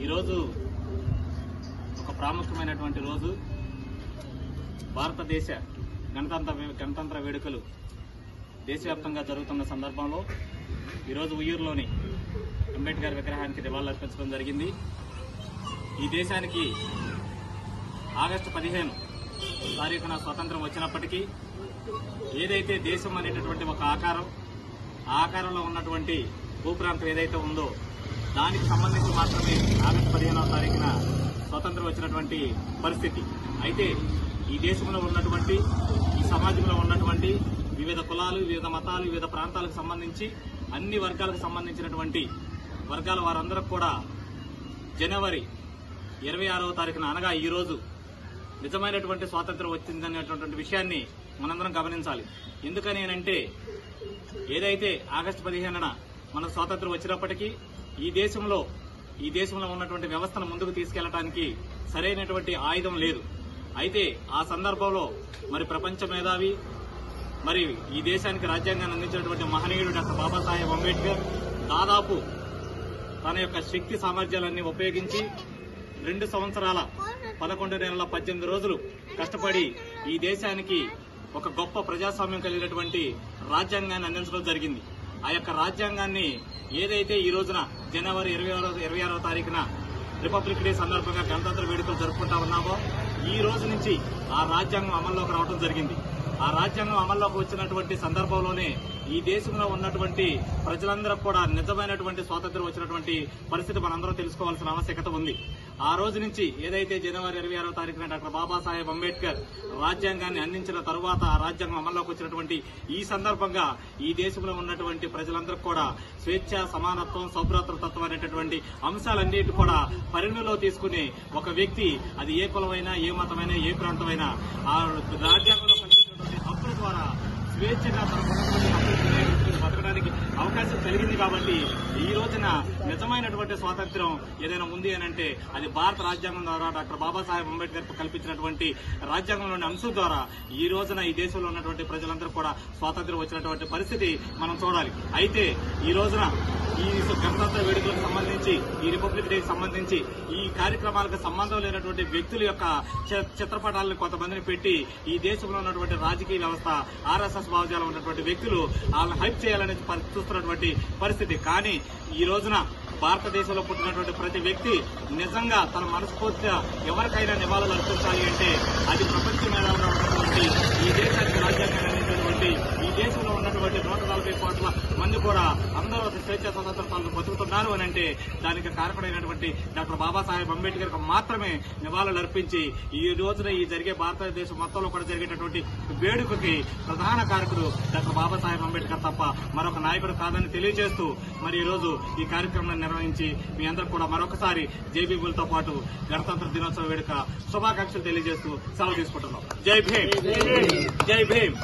ఈరోజు ఒక ప్రాముఖ్యమైనటువంటి రోజు. భారతదేశ గణతంత్ర వేడుకలు దేశవ్యాప్తంగా జరుగుతున్న సందర్భంలో ఈరోజు ఉయ్యూరులోని అంబేద్కర్ విగ్రహానికి నివాళులర్పించడం జరిగింది. ఈ దేశానికి ఆగస్టు 15 తారీఖున స్వాతంత్రం వచ్చినప్పటికీ ఏదైతే దేశం అనేటటువంటి ఒక ఆకారం, ఆ ఆకారంలో ఉన్నటువంటి భూప్రాంతం ఏదైతే ఉందో దానికి సంబంధించి మాత్రమే ఆగస్టు 15వ తారీఖున స్వతంత్రం వచ్చినటువంటి పరిస్థితి. అయితే ఈ దేశంలో ఉన్నటువంటి, ఈ సమాజంలో ఉన్నటువంటి వివిధ కులాలు, వివిధ మతాలు, వివిధ ప్రాంతాలకు సంబంధించి అన్ని వర్గాలకు సంబంధించినటువంటి వర్గాల వారందరూ కూడా జనవరి 26వ తారీఖున అనగా ఈ రోజు నిజమైనటువంటి స్వాతంత్రం వచ్చిందనేటువంటి విషయాన్ని మనందరం గమనించాలి. ఎందుకని అంటే ఏదైతే ఆగస్టు 15న మనకు స్వాతంత్రం వచ్చినప్పటికీ ఈ దేశంలో ఉన్నటువంటి వ్యవస్థను ముందుకు తీసుకెళ్లడానికి సరైనటువంటి ఆయుధం లేదు. అయితే ఆ సందర్భంలో మరి ప్రపంచ మేధావి, మరి ఈ దేశానికి రాజ్యాంగాన్ని అందించినటువంటి మహనీయుడు డాక్టర్ బాబాసాహెబ్ అంబేద్కర్ దాదాపు తన యొక్క శక్తి సామర్థ్యాలన్నీ ఉపయోగించి 2 సంవత్సరాల 11 నెలల 18 రోజులు కష్టపడి ఈ దేశానికి ఒక గొప్ప ప్రజాస్వామ్యం కలిగినటువంటి రాజ్యాంగాన్ని అందించడం జరిగింది. ఆ యొక్క రాజ్యాంగాన్ని ఏదైతే ఈ రోజున జనవరి 26వ తారీఖున రిపబ్లిక్ డే సందర్భంగా గణతంత్ర వేడుకలు జరుపుకుంటా ఉన్నామో ఈ రోజు నుంచి ఆ రాజ్యాంగం అమల్లోకి రావడం జరిగింది. ఆ రాజ్యాంగం అమల్లోకి వచ్చినటువంటి సందర్భంలోనే ఈ దేశంలో ఉన్నటువంటి ప్రజలందరూ కూడా నిజమైనటువంటి స్వాతంత్ర్యం వచ్చినటువంటి పరిస్థితి మనందరం తెలుసుకోవాల్సిన ఆవశ్యకత ఉంది. ఆ రోజు నుంచి ఏదైతే జనవరి 26వ తారీఖున డాక్టర్ బాబాసాహెబ్ అంబేద్కర్ రాజ్యాంగాన్ని అందించిన తరువాత ఆ రాజ్యాంగం అమల్లోకి వచ్చినటువంటి ఈ సందర్భంగా ఈ దేశంలో ఉన్నటువంటి ప్రజలందరూ కూడా స్వేచ్ఛ, సమానత్వం, సౌభ్రాతృత్వం అనేటటువంటి అంశాలన్నిటి కూడా పరిగణలో తీసుకుని ఒక వ్యక్తి, అది ఏ కులమైనా, ఏ మతమైనా, ఏ ప్రాంతమైనా, ఆ రాజ్యాంగంలో కల్పించినటువంటి హక్కుల ద్వారా స్వేచ్ఛగా బతకడానికి అవకాశం కలిగింది. కాబట్టి ఈ రోజున నిజమైనటువంటి స్వాతంత్ర్యం ఏదైనా ఉంది అనంటే అది భారత రాజ్యాంగం ద్వారా డాక్టర్ బాబాసాహెబ్ అంబేద్కర్ కల్పించినటువంటి రాజ్యాంగంలోని అంశం ద్వారా ఈ రోజున ఈ దేశంలో ఉన్నటువంటి ప్రజలందరూ కూడా స్వాతంత్ర్యం వచ్చినటువంటి పరిస్థితి మనం చూడాలి. అయితే ఈ రోజున ఈ గణతంత్ర వేడుకలకు సంబంధించి, ఈ రిపబ్లిక్ డేకి సంబంధించి ఈ కార్యక్రమాలకు సంబంధం లేనటువంటి వ్యక్తుల యొక్క చిత్రపటాలను కొంతమందిని పెట్టి ఈ దేశంలో ఉన్నటువంటి రాజకీయ వ్యవస్థ, ఆర్ఎస్ఎస్ భావజాలం ఉన్నటువంటి వ్యక్తులు వాళ్ళని హైప్ చేయాలని చూస్తున్నటువంటి పరిస్థితి. కానీ ఈ రోజున భారతదేశంలో పుట్టినటువంటి ప్రతి వ్యక్తి నిజంగా తన మనస్ఫూర్తిగా ఎవరికైనా నివాళులు అర్పించాలి అంటే అది ప్రపంచ మేధావుగా ఉన్నటువంటి, ఈ దేశానికి రాజ్యాంగాన్ని అందించినటువంటి, ఈ దేశంలో ఉన్నటువంటి 140 కోట్ల మంది కూడా అందరూ స్వేచ్ఛ స్వతంత్రాలను బతుకుతున్నారు అని అంటే దానికి కారకుడైనటువంటి డాక్టర్ బాబాసాహెబ్ అంబేద్కర్ మాత్రమే నివాళులు అర్పించి ఈ రోజున ఈ జరిగే భారతదేశం మొత్తంలో కూడా జరిగేటటువంటి వేడుకకి ప్రధాన కారకుడు డాక్టర్ బాబాసాహెబ్ అంబేద్కర్ తప్ప మరొక నాయకుడు కాదని తెలియజేస్తూ మరి ఈ రోజు ఈ కార్యక్రమాన్ని నిర్వహించి మీ అందరూ కూడా మరొకసారి జైబీబులతో పాటు గణతంత్ర దినోత్సవ వేడుక శుభాకాంక్షలు తెలియజేస్తూ సెలవు తీసుకుంటున్నాం. జై భీమ్, జై భీమ్.